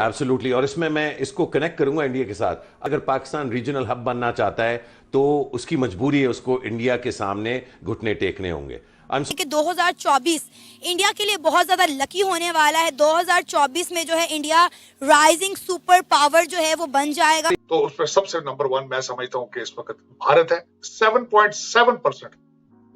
Absolutely. और इसमें मैं इसको कनेक्ट करूंगा इंडिया के साथ। अगर पाकिस्तान रीजनल हब बनना चाहता है तो उसकी मजबूरी है, उसको इंडिया के सामने घुटने टेकने होंगे। कि 2024 इंडिया के लिए बहुत ज्यादा लकी होने वाला है। 2024 में जो है इंडिया राइजिंग सुपर पावर जो है वो बन जाएगा। तो उसमें सबसे नंबर 1 मैं समझता हूं कि इस वक्त भारत है। 7.7%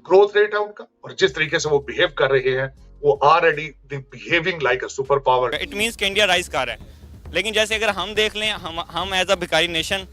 ग्रोथ रेट है उनका, और जिस तरीके से वो बिहेव कर रहे हैं वो already behaving like a super power. It means कि इंडिया राइज कर रहा है। लेकिन जैसे अगर हम देख लें, हम एज अ भिखारी नेशन,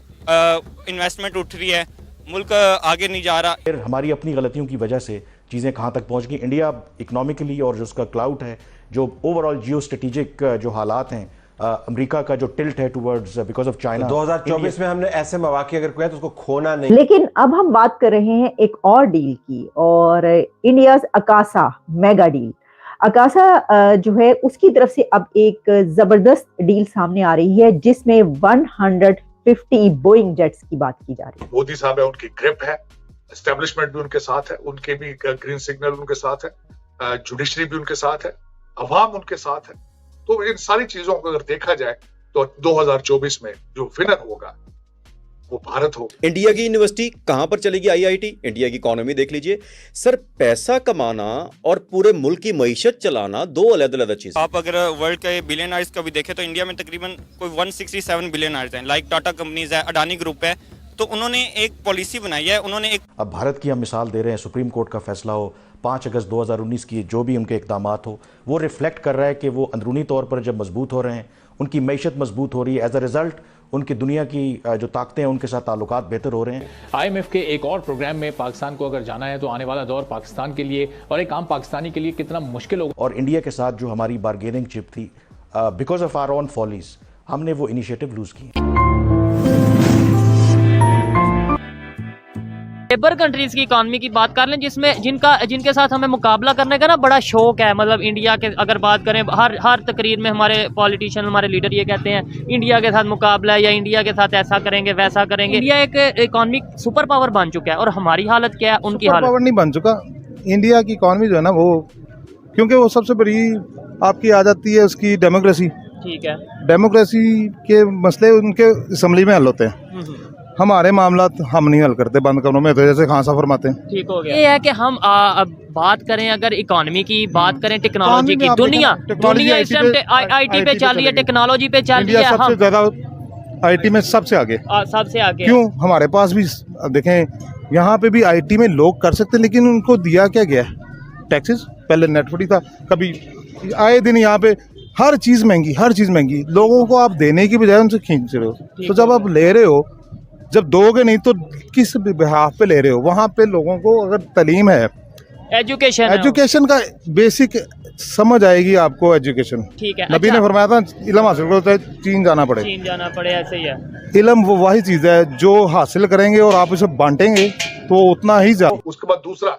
इन्वेस्टमेंट उठ रही है, मुल्क आगे नहीं जा रहा। फिर हमारी अपनी गलतियों की वजह से चीज़ें कहाँ तक पहुँच गई। इंडिया इकोनॉमिकली और जो उसका क्लाउड है, जो ओवरऑल जियो स्ट्रेटेजिक जो हालात हैं, अमेरिका का जो टिल्ट है टुवर्ड्स बिकॉज ऑफ चाइना, 2024 में हमने ऐसे मौके अगर कोई है तो उसको खोना नहीं। लेकिन अब हम बात कर रहे हैं एक और डील की, और India's Akasa mega deal. Akasa जो है उसकी तरफ से अब एक जबरदस्त डील सामने आ रही है जिसमें 150 बोइंग जेट्स की बात की जा रही है। मोदी साहब है, उनकी ग्रिप है, एस्टेब्लिशमेंट भी उनके साथ है, उनके भी ग्रीन सिग्नल उनके साथ है, जुडिशरी भी उनके साथ है, अवाम उनके साथ है। तो इन सारी चीजों को अगर देखा जाए तो 2024 में जो विनर होगा वो भारत होगा। इंडिया की यूनिवर्सिटी कहां पर चलेगी? आईआईटी। इंडिया की इकोनॉमी देख लीजिए सर, पैसा कमाना और पूरे मुल्क की मईशत चलाना दो अलग-अलग चीज। आप अगर वर्ल्ड के बिलियनर्स का भी देखें तो इंडिया में तकरीबन कोई 167 बिलियनर्स हैं। लाइक टाटा कंपनीज है, अडानी ग्रुप है। तो उन्होंने एक पॉलिसी बनाई है, उन्होंने एक अब भारत की हम मिसाल दे रहे हैं। सुप्रीम कोर्ट का फैसला हो, 5 अगस्त 2019 की जो भी उनके इक़दामात हो, वो रिफ्लेक्ट कर रहा है कि वो अंदरूनी तौर पर जब मजबूत हो रहे हैं, उनकी मईशत मजबूत हो रही है, एज अ रिजल्ट उनकी दुनिया की जो ताकतें हैं उनके साथ ताल्लुकात बेहतर हो रहे हैं। IMF के एक और प्रोग्राम में पाकिस्तान को अगर जाना है तो आने वाला दौर पाकिस्तान के लिए और एक आम पाकिस्तानी के लिए कितना मुश्किल होगा। और इंडिया के साथ जो हमारी बारगेनिंग चिप थी, because of our own follies, हमने वो इनिशिएटिव लूज किए। लेबर कंट्रीज की इकॉनमी की बात कर लें जिसमें जिनके साथ हमें मुकाबला करने का ना बड़ा शौक है। मतलब इंडिया के अगर बात करें, हर तकरीर में हमारे पॉलिटिशियन, हमारे लीडर ये कहते हैं इंडिया के साथ मुकाबला है या इंडिया के साथ ऐसा करेंगे वैसा करेंगे। इंडिया एक इकोनॉमिक सुपर पावर बन चुका है और हमारी हालत क्या है, उनकी हालत पावर नहीं बन चुका। इंडिया की इकोनॉमी जो है ना वो, क्योंकि वो सबसे बड़ी आपकी आ जाती है उसकी डेमोक्रेसी। ठीक है, डेमोक्रेसी के मसले उनके असम्बली में हल होते हैं। हमारे मामला हम नहीं हल करते बंद कमरों में, तो जैसे खान साहब फरमाते हैं। ठीक हो गया। ये है कि हम अब बात करें, अगर इकोनॉमी की बात करें, टेक्नोलॉजी की, दुनिया इस टाइम IT पे चल रही है, टेक्नोलॉजी पे चल रही है। सबसे ज्यादा IT में सबसे आगे, क्यों? हमारे पास भी देखें, यहाँ पे भी IT में लोग कर सकते हैं, लेकिन उनको दिया क्या गया? टैक्सेस। पहले नेट फ्री था, कभी आए दिन यहाँ पे हर चीज महंगी। लोगों को आप देने की बजाय उनसे खींच रहे हो। तो जब आप ले रहे हो, जब दोगे नहीं तो किस बिहाफ पे ले रहे हो? वहाँ पे लोगों को अगर तालीम है, एजुकेशन का बेसिक समझ आएगी आपको। एजुकेशन, ठीक है, नबी ने फरमाया था इल्म हासिल करो चाहे चीन जाना पड़े। ऐसे ही है। इल्म वो वही चीज है जो हासिल करेंगे और आप उसे बांटेंगे तो उतना ही ज्यादा। उसके बाद दूसरा,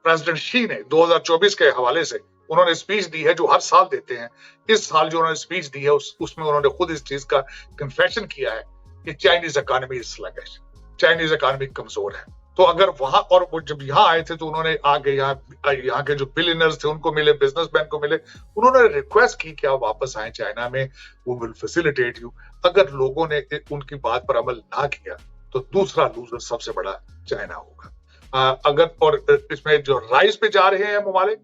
प्रेसिडेंट शी ने 2024 के हवाले से उन्होंने स्पीच दी है जो हर साल देते हैं। इस साल जो उन्होंने स्पीच दी है उसमें उन्होंने खुद इस चीज का कन्फेशन किया है कि Chinese economy is sluggish, Chinese economy कमजोर है। तो अगर वहां, और वो जब यहाँ आए थे तो उन्होंने आगे यहाँ के जो बिलियनर्स थे उनको मिले, बिजनेसमैन को मिले, उन्होंने रिक्वेस्ट की कि आप वापस आए चाइना में, वो विल फैसिलिटेट यू। अगर लोगों ने उनकी बात पर अमल ना किया तो दूसरा लूजर सबसे बड़ा चाइना होगा। अगर और इसमें जो राइज पे जा रहे हैं ममालिक,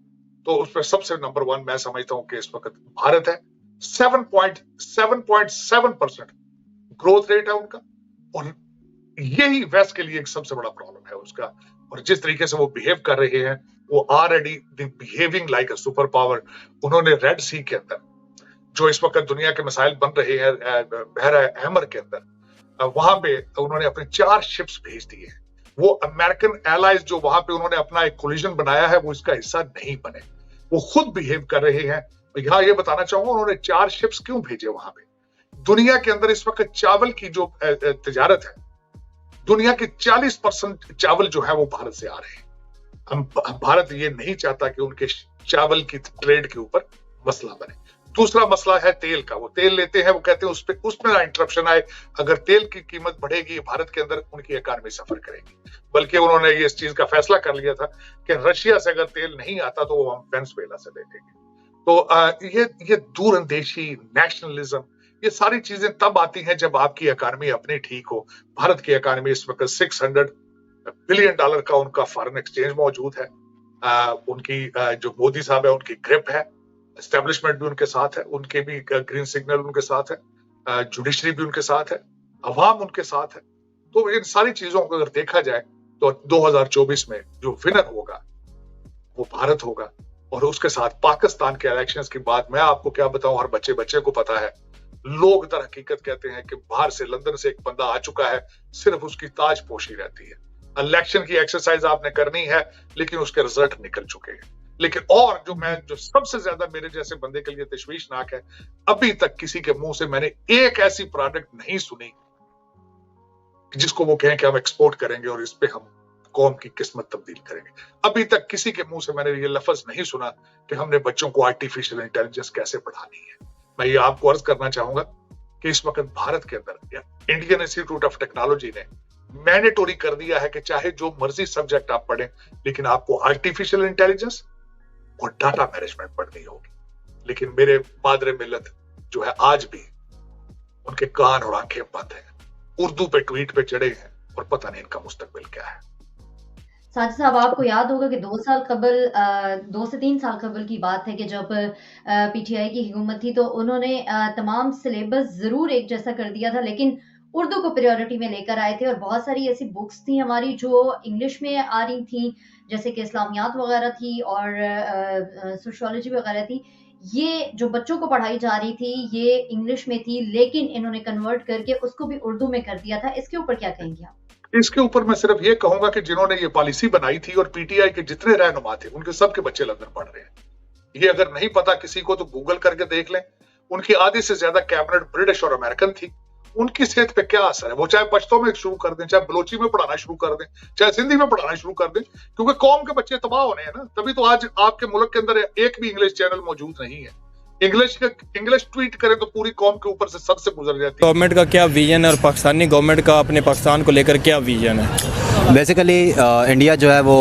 तो उसमें सबसे नंबर 1 मैं समझता हूं कि इस वक्त भारत है। 7.7% ग्रोथ रेट है उनका, और यही वेस्ट के लिए एक सबसे बड़ा प्रॉब्लम है उसका। और जिस तरीके से वो बिहेव कर रहे हैं, वो already behaving like a super power. उन्होंने रेड सी के अंदर जो इस वक्त दुनिया के मसाइल बन रहे हैं, बहरा अहमर के अंदर, वहां पे उन्होंने अपने 4 शिप्स भेज दिए हैं। वो अमेरिकन एलाइज जो वहां पे उन्होंने अपना एक कोलिजन बनाया है, वो इसका हिस्सा नहीं बने, वो खुद बिहेव कर रहे हैं। यहाँ ये बताना चाहूंगा उन्होंने 4 शिप्स क्यों भेजे वहां पे। दुनिया के अंदर इस वक्त चावल की जो तिजारत है, दुनिया के 40% चावल जो है वो भारत से आ रहे हैं। भारत ये नहीं चाहता कि उनके चावल की ट्रेड के ऊपर मसला बने। दूसरा मसला है तेल का। वो तेल लेते हैं, वो कहते हैं उसमें ना इंटरप्शन आए। अगर तेल की कीमत बढ़ेगी भारत के अंदर, उनकी इकॉनमी सफर करेगी। बल्कि उन्होंने ये इस चीज का फैसला कर लिया था कि रशिया से अगर तेल नहीं आता तो वो हम वेनेजुएला से ले लेंगे। तो ये दूरअंदेशी, नेशनलिज्म, ये सारी चीजें तब आती हैं जब आपकी इकॉनमी अपनी ठीक हो। भारत की इकॉनमी इस वक्त $600 बिलियन का उनका फॉरेन एक्सचेंज मौजूद है। उनकी जो मोदी साहब है उनकी ग्रिप है, एस्टेब्लिशमेंट भी उनके साथ है, उनके भी ग्रीन सिग्नल उनके साथ है, जुडिशरी भी उनके साथ है, अवाम उनके साथ है। तो इन सारी चीजों को अगर देखा जाए तो 2024 में जो विनर होगा वो भारत होगा। और उसके साथ पाकिस्तान के इलेक्शंस की बात मैं आपको क्या बताऊं, हर बच्चे को पता है। लोग दर हकीकत कहते हैं कि बाहर से लंदन से एक बंदा आ चुका है, सिर्फ उसकी ताजपोशी रहती है। इलेक्शन की एक्सरसाइज आपने करनी है लेकिन उसके रिजल्ट निकल चुके हैं। लेकिन और जो सबसे ज्यादा मेरे जैसे बंदे के लिए तशवीशनाक है, अभी तक किसी के मुंह से मैंने एक ऐसी प्रोडक्ट नहीं सुनी जिसको वो कहें कि हम एक्सपोर्ट करेंगे और इस पे हम कौम की किस्मत तब्दील करेंगे। अभी तक किसी के मुंह से मैंने ये लफ्ज नहीं सुना कि हमने बच्चों को आर्टिफिशियल इंटेलिजेंस कैसे पढ़ानी है। मैं ये आपको अर्ज करना चाहूंगा कि इस वक्त भारत के अंदर इंडियन इंस्टीट्यूट ऑफ टेक्नोलॉजी ने मैंडेटरी कर दिया है कि चाहे जो मर्जी सब्जेक्ट आप पढ़ें, लेकिन आपको आर्टिफिशियल इंटेलिजेंस और डाटा मैनेजमेंट पढ़नी होगी। लेकिन मेरे मादरे मिल्लत जो है आज भी उनके कान और आंखें बंद हैं, उर्दू पे ट्वीट पे चढ़े हैं और पता नहीं इनका मुस्तकबिल क्या है। साजिद साहब, आपको याद होगा कि 2 से 3 साल कबल की बात है कि जब पीटीआई की हुकूमत थी तो उन्होंने तमाम सिलेबस जरूर एक जैसा कर दिया था, लेकिन उर्दू को प्रायोरिटी में लेकर आए थे और बहुत सारी ऐसी बुक्स थी हमारी जो इंग्लिश में आ रही थी, जैसे कि इस्लामियात वगैरह थी और सोशियोलॉजी वगैरह थी। ये जो बच्चों को पढ़ाई जा रही थी ये इंग्लिश में थी, लेकिन इन्होंने कन्वर्ट करके उसको भी उर्दू में कर दिया था। इसके ऊपर क्या कहेंगे आप? इसके ऊपर मैं सिर्फ ये कहूंगा कि जिन्होंने ये पॉलिसी बनाई थी और पीटीआई के जितने रहनुमा थे उनके सबके बच्चे लंदन पढ़ रहे हैं। ये अगर नहीं पता किसी को तो गूगल करके देख लें। उनकी आधी से ज्यादा कैबिनेट ब्रिटिश और अमेरिकन थी। उनकी सेहत पे क्या असर है, वो चाहे पश्तो में शुरू कर दें, चाहे बलोची में पढ़ाना शुरू कर दें, चाहे सिंधी में पढ़ाना शुरू कर दें, क्योंकि कौम के बच्चे तबाह होने हैं ना। तभी तो आज आपके मुल्क के अंदर एक भी इंग्लिश चैनल मौजूद नहीं है। इंग्लिश ट्वीट करें तो पूरी कौम के ऊपर से सबसे गुजर जाती है। गवर्नमेंट का क्या विजन है और पाकिस्तानी गवर्नमेंट का अपने पाकिस्तान को लेकर क्या विजन है? बेसिकली इंडिया जो है वो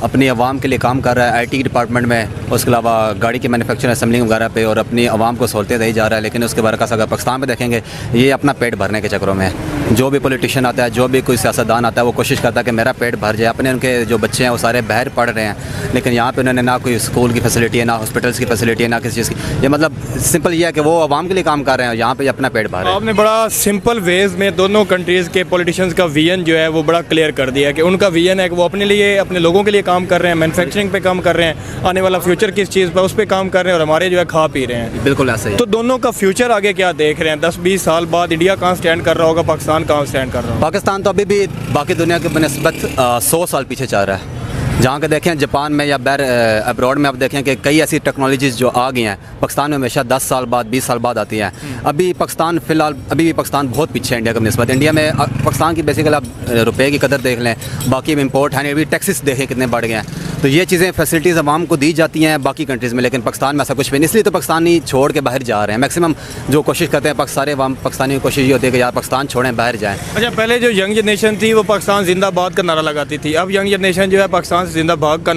अपनी आवाम के लिए काम कर रहा है आईटी डिपार्टमेंट में, उसके अलावा गाड़ी की मैन्युफैक्चरिंग असेंबलिंग वगैरह पे, और अपनी आवाम को सहूलतें दी जा रहा है। लेकिन उसके बरकस अगर पाकिस्तान में देखेंगे ये अपना पेट भरने के चक्करों में है। जो भी पॉलिटिशियन आता है, जो भी कोई सियासतदान आता है, वो कोशिश करता है कि मेरा पेट भर जाए। अपने उनके जो बच्चे हैं वो सारे बाहर पढ़ रहे हैं, लेकिन यहाँ पे उन्होंने ना कोई स्कूल की फैसिलिटी है, ना हॉस्पिटल्स की फैसिलिटी है, ना किसी चीज़ की। ये मतलब सिंपल ये है कि वो आवाम के लिए काम कर रहे हैं, यहाँ पे अपना पेट भर रहे हैं। आपने बड़ा सिंपल वेज में दोनों कंट्रीज़ के पॉलिटिशियंस का विजन जो है वो बड़ा क्लियर कर दिया कि उनका विजन है कि वो अपने लिए, अपने लोगों के लिए काम कर रहे हैं, मैन्युफैक्चरिंग पे काम कर रहे हैं, आने वाला फ्यूचर किस चीज़ पर उस पर काम कर रहे हैं, और हमारे जो है खा पी रहे हैं। बिल्कुल ऐसा ही। तो दोनों का फ्यूचर आगे क्या देख रहे हैं? 10-20 साल बाद इंडिया कहाँ स्टैंड कर रहा होगा, पाकिस्तान कहाँ स्टैंड कर रहा होगा? पाकिस्तान तो अभी भी बाकी दुनिया के बनस्बत 100 साल पीछे चल रहा है। जहाँ के देखें जापान में या बैर अब्रॉड में आप देखें कि कई ऐसी टेक्नोलॉजीज़ जो आ गई हैं, पाकिस्तान में हमेशा 10 साल बाद 20 साल बाद आती हैं। अभी पाकिस्तान फ़िलहाल अभी भी पाकिस्तान बहुत पीछे है इंडिया के नस्बत। इंडिया में पाकिस्तान की बेसिकली आप रुपये की कदर देख लें, बाकी इम्पोर्ट है नहीं, अभी टैक्सेस देखें कितने बढ़ गए हैं। तो ये चीज़ें फैसिलिटीज़ आवाम को दी जाती हैं बाकी कंट्रीज़ में, लेकिन पाकिस्तान में ऐसा कुछ भी नहीं। इसलिए तो पाकिस्तानी छोड़ के बाहर जा रहे हैं। मैक्सिमम जो कोशिश करते हैं सारे आवाम पाकिस्तानी की कोशिश ये होती है कि यार पाकिस्तान छोड़ें, बाहर जाएँ। अच्छा, पहले जो यंग जनरेशन थी वो पाकिस्तान जिंदाबाद का नारा लगाती थी, अब यंग जनरेशन जो है पाकिस्तान से जिंदाबाद का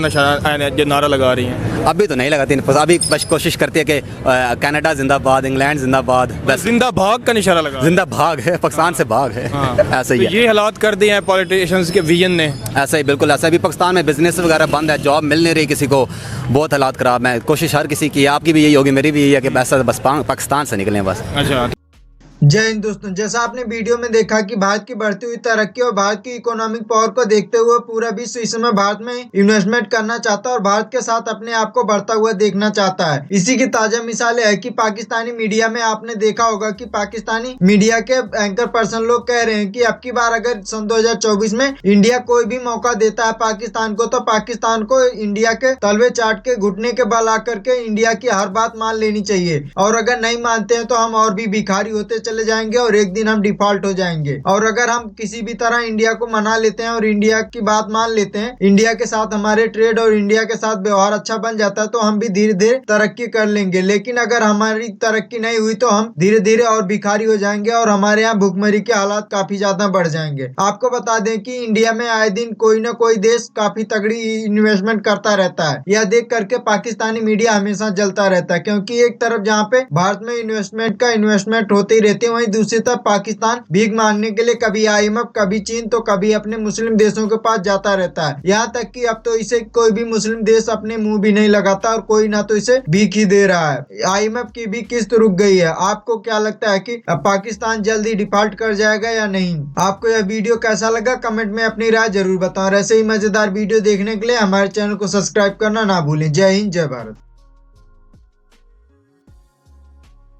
जो नारा लगा रही है। अभी तो नहीं लगाती, अभी बस कोशिश करती है कि कनाडा जिंदाबाद, इंग्लैंड जिंदाबाद, बस जिंदाभाग का निशाना लगा। जिंदाभाग है, पाकिस्तान से भाग है। ऐसा ही है। ये हालात कर दिए हैं पॉलिटिशियंस के विजन ने। ऐसा ही, बिल्कुल ऐसा। भी पाकिस्तान में बिजनेस वगैरह बंद है, जॉब मिल नहीं रही किसी को, बहुत हालात खराब है। कोशिश हर किसी की, आपकी भी यही होगी, मेरी भी यही है कि बस पाकिस्तान से निकलें बस। अच्छा, जय हिंद दोस्तों, जैसा आपने वीडियो में देखा कि भारत की बढ़ती हुई तरक्की और भारत की इकोनॉमिक पावर को देखते हुए पूरा विश्व इस समय भारत में इन्वेस्टमेंट करना चाहता है और भारत के साथ अपने आप को बढ़ता हुआ देखना चाहता है। इसी की ताजा मिसालें है कि पाकिस्तानी मीडिया में आपने देखा होगा कि पाकिस्तानी मीडिया के एंकर पर्सन लोग कह रहे हैं कि अब की बार अगर सन 2024 में इंडिया कोई भी मौका देता है पाकिस्तान को, तो पाकिस्तान को इंडिया के तलवे चाट के घुटने के बल आकर के इंडिया की हर बात मान लेनी चाहिए, और अगर नहीं मानते हैं तो हम और भी भिखारी होते चले जाएंगे और एक दिन हम डिफॉल्ट हो जाएंगे। और अगर हम किसी भी तरह इंडिया को मना लेते हैं और इंडिया की बात मान लेते हैं, इंडिया के साथ हमारे ट्रेड और इंडिया के साथ व्यवहार अच्छा बन जाता है, तो हम भी धीरे धीरे तरक्की कर लेंगे। लेकिन अगर हमारी तरक्की नहीं हुई तो हम धीरे धीरे और भिखारी हो जाएंगे और हमारे यहाँ भूखमरी के हालात काफी ज्यादा बढ़ जाएंगे। आपको बता दें कि इंडिया में आए दिन कोई न कोई देश काफी तगड़ी इन्वेस्टमेंट करता रहता है। यह देख करके पाकिस्तानी मीडिया हमेशा जलता रहता है, क्योंकि एक तरफ जहाँ पे भारत में इन्वेस्टमेंट होती रहती है, वहीं दूसरी तरफ पाकिस्तान भीख मांगने के लिए कभी IMF, कभी चीन, तो कभी अपने मुस्लिम देशों के पास जाता रहता है। यहाँ तक कि अब तो इसे कोई भी मुस्लिम देश अपने मुंह भी नहीं लगाता और कोई ना तो इसे भीख ही दे रहा है। IMF की भी किस्त रुक गई है। आपको क्या लगता है कि पाकिस्तान जल्दी डिफॉल्ट कर जाएगा या नहीं? आपको यह वीडियो कैसा लगा कमेंट में अपनी राय जरूर बताओ। ऐसे ही मजेदार वीडियो देखने के लिए हमारे चैनल को सब्सक्राइब करना ना भूलें। जय हिंद, जय भारत।